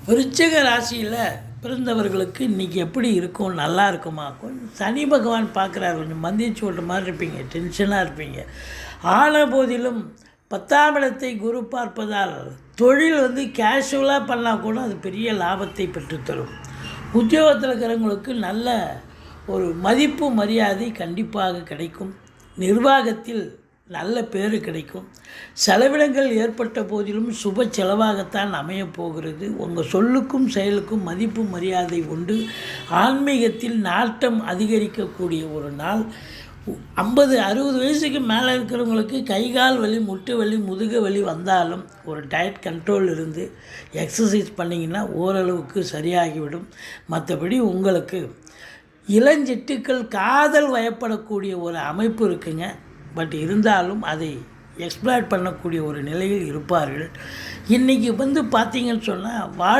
விருச்சிக ராசியில் பிறந்தவர்களுக்கு இன்றைக்கி எப்படி இருக்கும், நல்லா இருக்குமா? கொஞ்சம் சனி பகவான் பார்க்குறாரு, கொஞ்சம் மந்திரிச்சு விட்ட மாதிரி இருப்பீங்க, டென்ஷனாக இருப்பீங்க. ஆன போதிலும் 10ஆம் இடத்தை குரு பார்ப்பதால் தொழில் கேஷுவலாக பண்ணால் கூட அது பெரிய லாபத்தை பெற்றுத்தரும். உத்தியோகத்தில் இருக்கிறவங்களுக்கு நல்ல ஒரு மதிப்பு மரியாதை கண்டிப்பாக கிடைக்கும். நிர்வாகத்தில் நல்ல பேர் கிடைக்கும். செலவினங்கள் ஏற்பட்ட போதிலும் சுப செலவாகத்தான் அமையப் போகிறது. உங்கள் சொல்லுக்கும் செயலுக்கும் மதிப்பு மரியாதை உண்டு. ஆன்மீகத்தில் நாட்டம் அதிகரிக்கக்கூடிய ஒரு நாள். 50-60 வயசுக்கு மேலே இருக்கிறவங்களுக்கு கைகால் வலி, முட்டு வலி, முதுகு வலி வந்தாலும் ஒரு டயட் கண்ட்ரோல் இருந்து எக்ஸசைஸ் பண்ணிங்கன்னா ஓரளவுக்கு சரியாகிவிடும். மற்றபடி உங்களுக்கு இளஞ்சிட்டுக்கள் காதல் வயப்படக்கூடிய ஒரு அமைப்பு இருக்குங்க. பட் இருந்தாலும் அதை எக்ஸ்ப்ளாய்ட் பண்ணக்கூடிய ஒரு நிலையில் இருப்பார்கள். இன்றைக்கி பார்த்தீங்கன்னு சொன்னால்